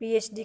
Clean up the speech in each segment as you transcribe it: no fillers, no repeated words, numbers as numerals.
PhD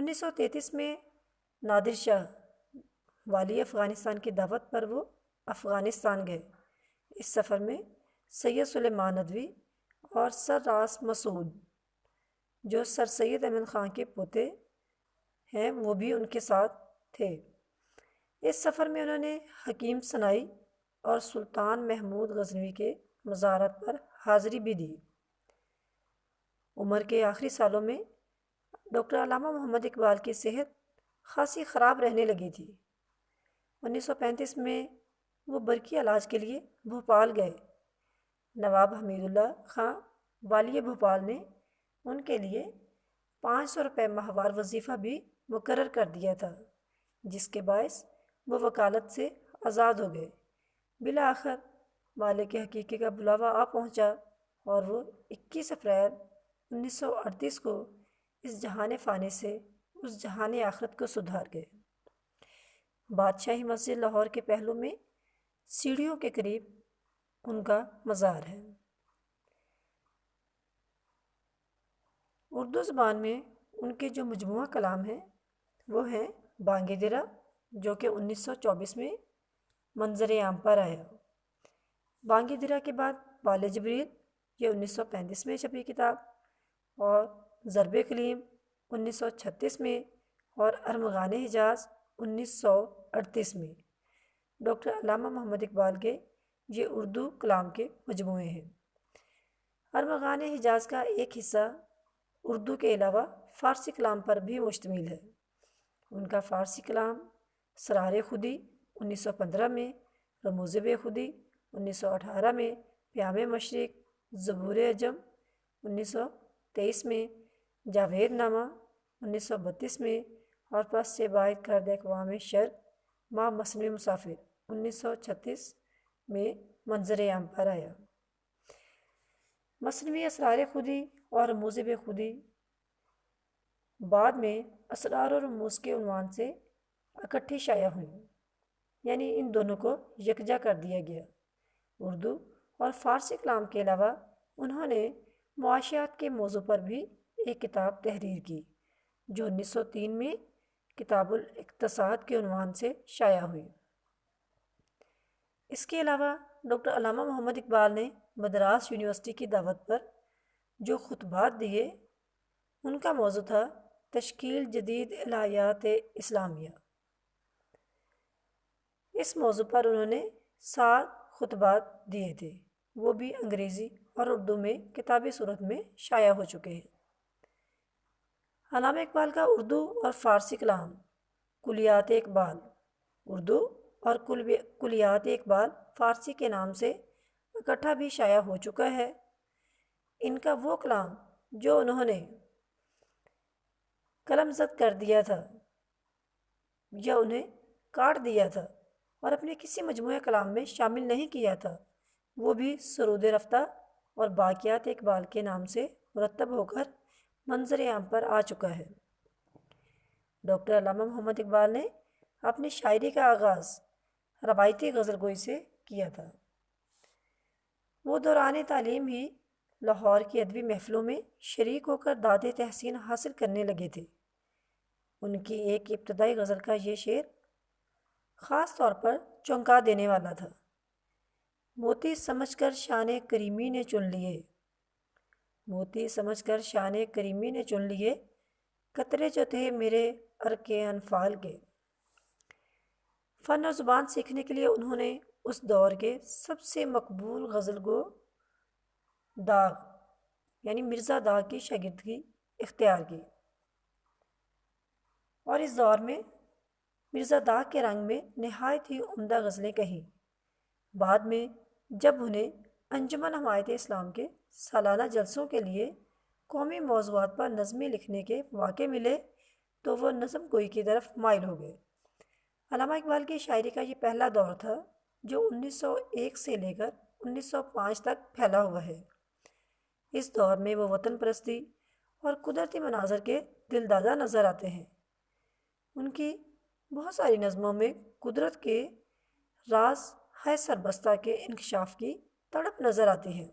1933 میں نادر شاہ والی افغانستان کی دعوت پر وہ افغانستان گئے۔ اس سفر میں سید سلیمان ندوی اور سر راس مسعود جو سر سید احمد خان کے پوتے ہیں وہ بھی ان کے ساتھ تھے۔ اس سفر میں انہوں نے حکیم سنائی اور سلطان محمود غزنوی کے مزارات پر حاضری بھی دی۔ عمر کے آخری سالوں میں ڈاکٹر علامہ محمد اقبال کی صحت خاصی خراب رہنے لگی تھی۔ 1935 میں وہ برقی علاج کے لیے بھوپال گئے۔ نواب حمید اللہ خان والی بھوپال نے ان کے لیے 500 روپے ماہوار وظیفہ بھی مقرر کر دیا تھا، جس کے باعث وہ وکالت سے آزاد ہو گئے۔ بالآخر مالک حقیقی کا بلاوا آ پہنچا اور وہ 21 اپریل 1938 کو اس جہان فانی سے اس جہان آخرت کو سدھار گئے۔ بادشاہی مسجد لاہور کے پہلو میں سیڑھیوں کے قریب ان کا مزار ہے۔ اردو زبان میں ان کے جو مجموعہ کلام ہیں وہ ہیں بانگ درا جو کہ 1924 میں منظر عام پر آیا۔ بانگ درا کے بعد بال جبریل یہ 1935 میں چھپی کتاب، اور ضرب کلیم 1936 میں، اور ارمغان حجاز 1938 میں۔ ڈاکٹر علامہ محمد اقبال کے یہ اردو کلام کے مجموعے ہیں۔ ارمغان حجاز کا ایک حصہ اردو کے علاوہ فارسی کلام پر بھی مشتمل ہے۔ ان کا فارسی کلام اسرار خودی 1915 میں، رموز بے خودی 1918 میں، پیام مشرق، زبور عجم 1923 میں، جاوید نامہ 1932 میں، اور پس سے باعث کردہ اقوام شرق ماں مثنوی مسافر 1936 میں منظر عام پر آیا۔ مثنوی اسرار خودی اور رموز بے خودی بعد میں اسرار و رموز کے عنوان سے اکٹھی شائع ہوئیں، یعنی ان دونوں کو یکجا کر دیا گیا۔ اردو اور فارسی کلام کے علاوہ انہوں نے معاشیات کے موضوع پر بھی ایک کتاب تحریر کی جو 1903 میں کتاب الاقتصاد کے عنوان سے شائع ہوئی۔ اس کے علاوہ ڈاکٹر علامہ محمد اقبال نے مدراس یونیورسٹی کی دعوت پر جو خطبات دیے ان کا موضوع تھا تشکیل جدید الہیات اسلامیہ۔ اس موضوع پر انہوں نے 7 خطبات دیے تھے، وہ بھی انگریزی اور اردو میں کتابی صورت میں شائع ہو چکے ہیں۔ علامہ اقبال کا اردو اور فارسی کلام کلیات اقبال اردو اور کلیات اقبال فارسی کے نام سے اکٹھا بھی شائع ہو چکا ہے۔ ان کا وہ کلام جو انہوں نے قلم زد کر دیا تھا یا انہیں کاٹ دیا تھا اور اپنے کسی مجموعہ کلام میں شامل نہیں کیا تھا، وہ بھی سرود رفتہ اور باقیات اقبال کے نام سے مرتب ہو کر منظر عام پر آ چکا ہے۔ ڈاکٹر علامہ محمد اقبال نے اپنی شاعری کا آغاز روایتی غزل گوئی سے کیا تھا۔ وہ دوران تعلیم ہی لاہور کی ادبی محفلوں میں شریک ہو کر داد تحسین حاصل کرنے لگے تھے۔ ان کی ایک ابتدائی غزل کا یہ شعر خاص طور پر چونکا دینے والا تھا: موتی سمجھ کر شان کریمی نے چن لیے، موتی سمجھ کر شان کریمی نے چن لیے، قطرے جو تھے میرے ارک انفال کے۔ فن اور زبان سیکھنے کے لیے انہوں نے اس دور کے سب سے مقبول غزل گو داغ یعنی مرزا داغ کی شاگردگی اختیار کی، اور اس دور میں مرزا داغ کے رنگ میں نہایت ہی عمدہ غزلیں کہیں۔ بعد میں جب انہیں انجمن حمایت اسلام کے سالانہ جلسوں کے لیے قومی موضوعات پر نظمیں لکھنے کے مواقع ملے تو وہ نظم گوئی کی طرف مائل ہو گئے۔ علامہ اقبال کی شاعری کا یہ پہلا دور تھا جو 1901 سے لے کر 1905 تک پھیلا ہوا ہے۔ اس دور میں وہ وطن پرستی اور قدرتی مناظر کے دلدادہ نظر آتے ہیں۔ ان کی بہت ساری نظموں میں قدرت کے راز ہے سربستہ کے انکشاف کی تڑپ نظر آتی ہے۔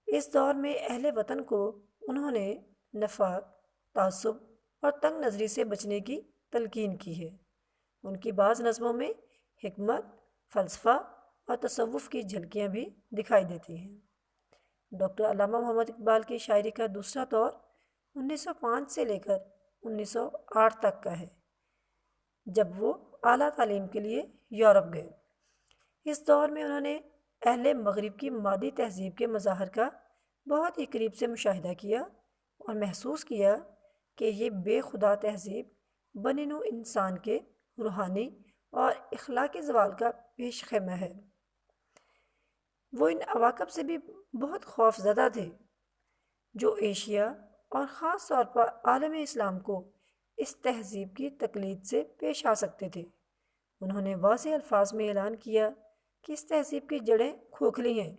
اس دور میں اہل وطن کو انہوں نے نفاق، تعصب اور تنگ نظری سے بچنے کی تلقین کی ہے۔ ان کی بعض نظموں میں حکمت، فلسفہ اور تصوف کی جھلکیاں بھی دکھائی دیتی ہیں۔ ڈاکٹر علامہ محمد اقبال کی شاعری کا دوسرا دور 1905 سے لے کر 1908 تک کا ہے، جب وہ اعلیٰ تعلیم کے لیے یورپ گئے۔ اس دور میں انہوں نے اہل مغرب کی مادی تہذیب کے مظاہر کا بہت ہی قریب سے مشاہدہ کیا اور محسوس کیا کہ یہ بے خدا تہذیب بنی نوع انسان کے روحانی اور اخلاقی زوال کا پیش خیمہ ہے۔ وہ ان عواقب سے بھی بہت خوف زدہ تھے جو ایشیا اور خاص طور پر عالم اسلام کو اس تہذیب کی تقلید سے پیش آ سکتے تھے۔ انہوں نے واضح الفاظ میں اعلان کیا کہ اس تہذیب کی جڑیں کھوکھلی ہیں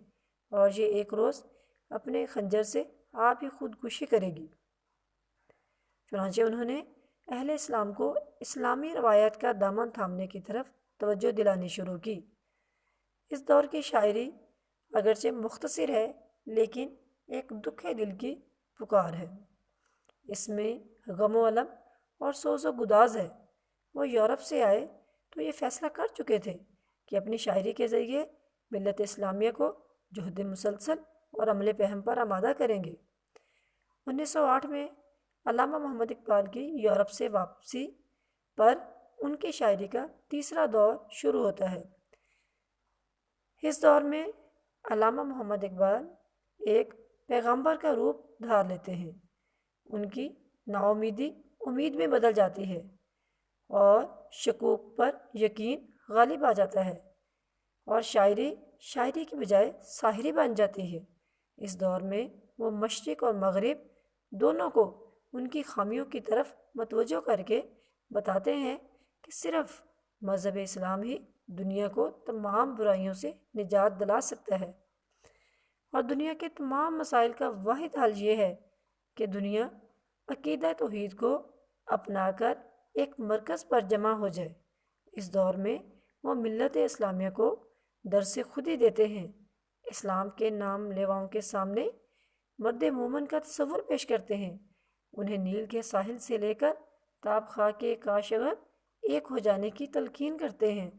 اور یہ ایک روز اپنے خنجر سے آپ ہی خودکشی کرے گی۔ چنانچہ انہوں نے اہل اسلام کو اسلامی روایات کا دامن تھامنے کی طرف توجہ دلانی شروع کی۔ اس دور کی شاعری اگرچہ مختصر ہے لیکن ایک دکھ دل کی پکار ہے۔ اس میں غم و الم اور سوز و گداز ہے۔ وہ یورپ سے آئے تو یہ فیصلہ کر چکے تھے کہ اپنی شاعری کے ذریعے ملت اسلامیہ کو جہد مسلسل اور عمل پہم پر آمادہ کریں گے۔ 1908 میں علامہ محمد اقبال کی یورپ سے واپسی پر ان کی شاعری کا تیسرا دور شروع ہوتا ہے۔ اس دور میں علامہ محمد اقبال ایک پیغمبر کا روپ دھار لیتے ہیں۔ ان کی ناامیدی امید میں بدل جاتی ہے اور شکوک پر یقین غالب آ جاتا ہے اور شاعری کی بجائے ساحری بن جاتی ہے۔ اس دور میں وہ مشرق اور مغرب دونوں کو ان کی خامیوں کی طرف متوجہ کر کے بتاتے ہیں کہ صرف مذہب اسلام ہی دنیا کو تمام برائیوں سے نجات دلا سکتا ہے اور دنیا کے تمام مسائل کا واحد حل یہ ہے کہ دنیا عقیدہ توحید کو اپنا کر ایک مرکز پر جمع ہو جائے۔ اس دور میں وہ ملت اسلامیہ کو درس خودی دیتے ہیں، اسلام کے نام لیواؤں کے سامنے مرد مومن کا تصور پیش کرتے ہیں، انہیں نیل کے ساحل سے لے کر تاب خاک کاشغر ایک ہو جانے کی تلقین کرتے ہیں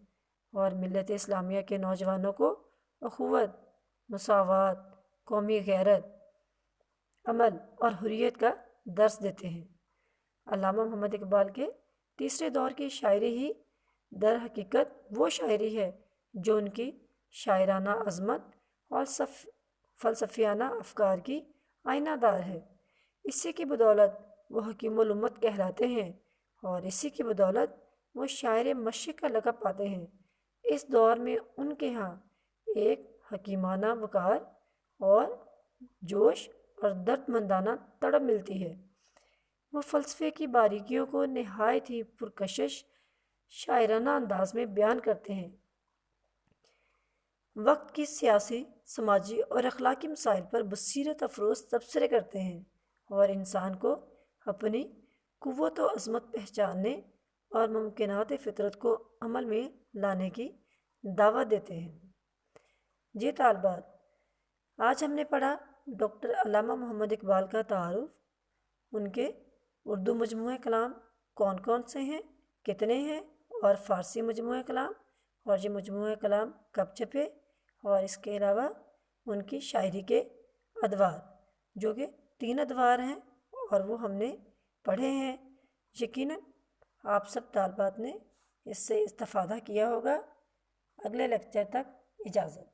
اور ملت اسلامیہ کے نوجوانوں کو اخوت، مساوات، قومی غیرت، عمل اور حریت کا درس دیتے ہیں۔ علامہ محمد اقبال کے تیسرے دور کی شاعری ہی در حقیقت وہ شاعری ہے جو ان کی شاعرانہ عظمت اور فلسفیانہ افکار کی آئینہ دار ہے۔ اسی کی بدولت وہ حکیم الامت کہلاتے ہیں اور اسی کی بدولت وہ شاعر مشرق کا لقب پاتے ہیں۔ اس دور میں ان کے ہاں ایک حکیمانہ وقار اور جوش اور درد مندانہ تڑپ ملتی ہے۔ وہ فلسفے کی باریکیوں کو نہایت ہی پرکشش شاعرانہ انداز میں بیان کرتے ہیں، وقت کی سیاسی، سماجی اور اخلاقی مسائل پر بصیرت افروز تبصرے کرتے ہیں اور انسان کو اپنی قوت و عظمت پہچاننے اور ممکنات فطرت کو عمل میں لانے کی دعوت دیتے ہیں۔ جی طالبات، آج ہم نے پڑھا ڈاکٹر علامہ محمد اقبال کا تعارف، ان کے اردو مجموعہ کلام کون کون سے ہیں، کتنے ہیں، اور فارسی مجموعہ کلام اور یہ مجموعہ کلام کب چھپے، اور اس کے علاوہ ان کی شاعری کے ادوار جو کہ 3 ادوار ہیں اور وہ ہم نے پڑھے ہیں۔ یقیناً آپ سب طالبات نے اس سے استفادہ کیا ہوگا۔ اگلے لیکچر تک اجازت۔